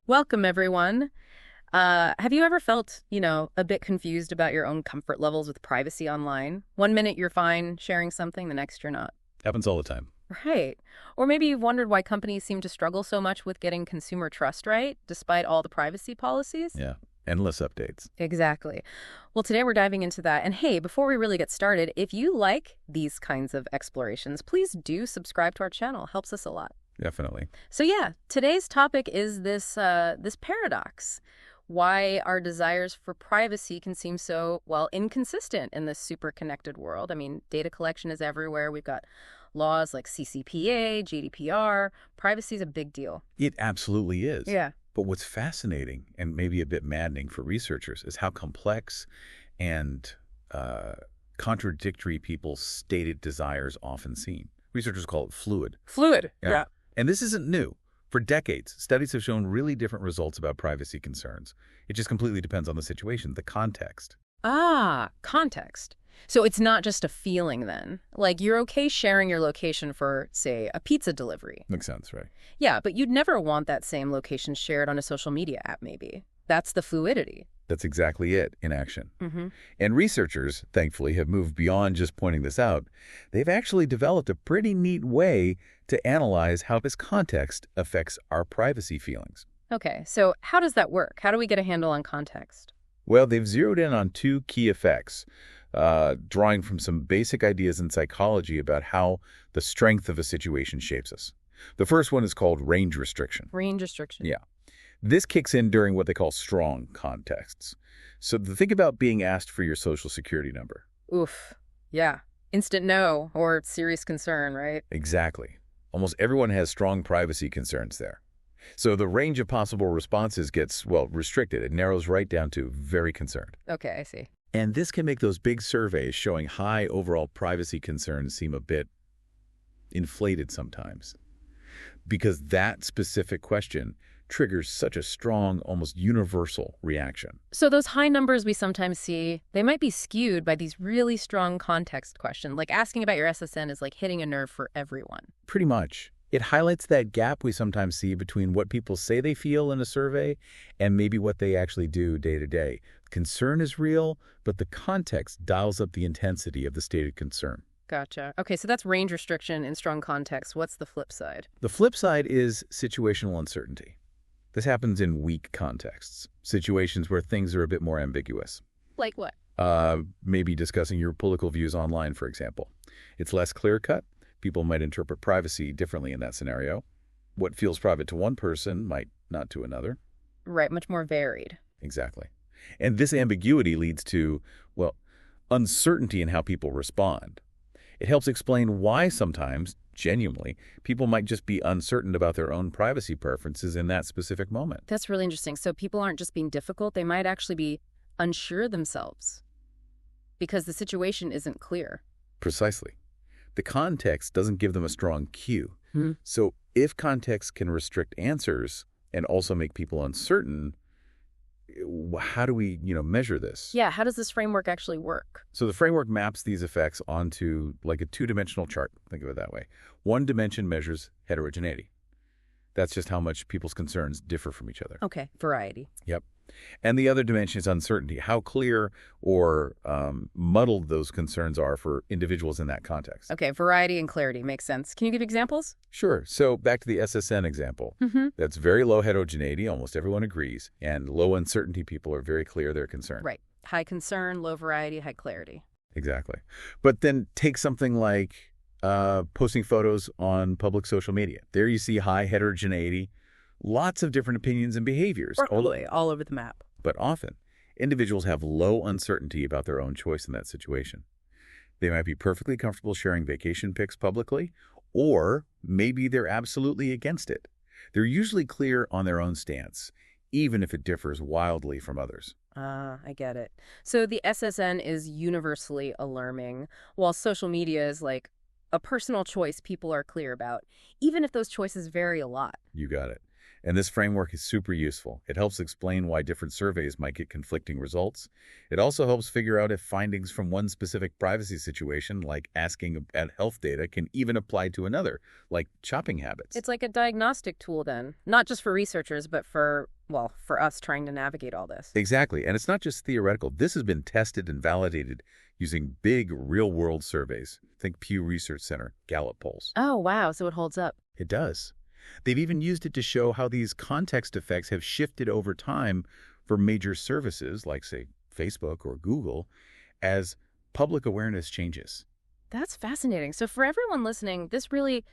Welcome, everyone. Have you ever felt, a bit confused about your own comfort levels with privacy online? One minute you're fine sharing something, the next you're not. Happens all the time. Right. Or maybe you've wondered why companies seem to struggle so much with getting consumer trust right, despite all the privacy policies? Yeah. Endless updates. Exactly. Well, today we're diving into that. And hey, before we really get started, if you like these kinds of explorations, please do subscribe to our channel. Helps us a lot. Definitely. So yeah, today's topic is this paradox. Why our desires for privacy can seem so, well, inconsistent in this super connected world. I mean, data collection is everywhere. We've got laws like CCPA, GDPR. Privacy is a big deal. It absolutely is. Yeah. But what's fascinating and maybe a bit maddening for researchers is how complex and contradictory people's stated desires often seem. Researchers call it fluid. Fluid. Yeah. And this isn't new. For decades, studies have shown really different results about privacy concerns. It just completely depends on the situation, the context. Ah, context. So it's not just a feeling then. Like you're okay sharing your location for, say, a pizza delivery. Makes sense, right? Yeah, but you'd never want that same location shared on a social media app, maybe. That's the fluidity. That's exactly it in action. Mm-hmm. And researchers, thankfully, have moved beyond just pointing this out. They've actually developed a pretty neat way to analyze how this context affects our privacy feelings. Okay, so how does that work? How do we get a handle on context? Well, they've zeroed in on two key effects, drawing from some basic ideas in psychology about how the strength of a situation shapes us. The first one is called range restriction. Range restriction. Yeah. This kicks in during what they call strong contexts. So think about being asked for your social security number. Oof. Yeah. Instant no or serious concern, right? Exactly. Almost everyone has strong privacy concerns there. So the range of possible responses gets, well, restricted. It narrows right down to very concerned. Okay, I see. And this can make those big surveys showing high overall privacy concerns seem a bit inflated sometimes. Because that specific question triggers such a strong, almost universal reaction. So those high numbers we sometimes see, they might be skewed by these really strong context questions. Like asking about your SSN is like hitting a nerve for everyone. Pretty much. It highlights that gap we sometimes see between what people say they feel in a survey and maybe what they actually do day to day. Concern is real, but the context dials up the intensity of the stated concern. Gotcha. Okay, so that's range restriction in strong context. What's the flip side? The flip side is situational uncertainty. This happens in weak contexts, situations where things are a bit more ambiguous. Like what? Maybe discussing your political views online, for example. It's less clear-cut. People might interpret privacy differently in that scenario. What feels private to one person might not to another. Right, much more varied. Exactly. And this ambiguity leads to, well, uncertainty in how people respond. It helps explain why sometimes, genuinely, people might just be uncertain about their own privacy preferences in that specific moment. That's really interesting. So people aren't just being difficult, they might actually be unsure themselves because the situation isn't clear. Precisely. The context doesn't give them a strong cue. So if context can restrict answers and also make people uncertain, how do we, measure this? Yeah, how does this framework actually work? So the framework maps these effects onto like a two-dimensional chart. Think of it that way. One dimension measures heterogeneity. That's just how much people's concerns differ from each other. Okay, variety. Yep. And the other dimension is uncertainty, how clear or muddled those concerns are for individuals in that context. Okay, variety and clarity makes sense. Can you give examples? Sure. So back to the SSN example. That's very low heterogeneity, almost everyone agrees, and low uncertainty people are very clear their concern. Right. High concern, low variety, high clarity. Exactly. But then take something like posting photos on public social media. There you see high heterogeneity, lots of different opinions and behaviors. All over the map. But often, individuals have low uncertainty about their own choice in that situation. They might be perfectly comfortable sharing vacation pics publicly, or maybe they're absolutely against it. They're usually clear on their own stance, even if it differs wildly from others. I get it. So the SSN is universally alarming, while social media is like a personal choice people are clear about, even if those choices vary a lot. You got it. And this framework is super useful. It helps explain why different surveys might get conflicting results. It also helps figure out if findings from one specific privacy situation, like asking about health data, can even apply to another, like shopping habits. It's like a diagnostic tool then, not just for researchers, but for, well, for us trying to navigate all this. Exactly. And it's not just theoretical. This has been tested and validated using big, real-world surveys. Think Pew Research Center, Gallup polls. Oh, wow, so it holds up. It does. They've even used it to show how these context effects have shifted over time for major services like, say, Facebook or Google as public awareness changes. That's fascinating. So for everyone listening, this really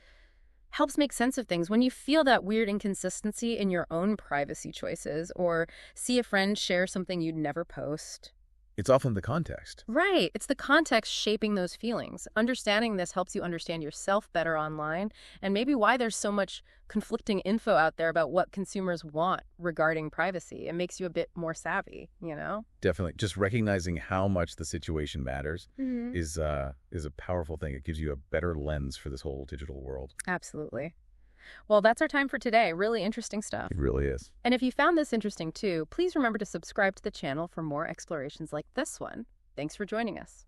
helps make sense of things. When you feel that weird inconsistency in your own privacy choices or see a friend share something you'd never post. It's often the context. Right. It's the context shaping those feelings. Understanding this helps you understand yourself better online and maybe why there's so much conflicting info out there about what consumers want regarding privacy. It makes you a bit more savvy, you know? Definitely. Just recognizing how much the situation matters Mm-hmm. is a powerful thing. It gives you a better lens for this whole digital world. Absolutely. Well, that's our time for today. Really interesting stuff. It really is. And if you found this interesting too, please remember to subscribe to the channel for more explorations like this one. Thanks for joining us.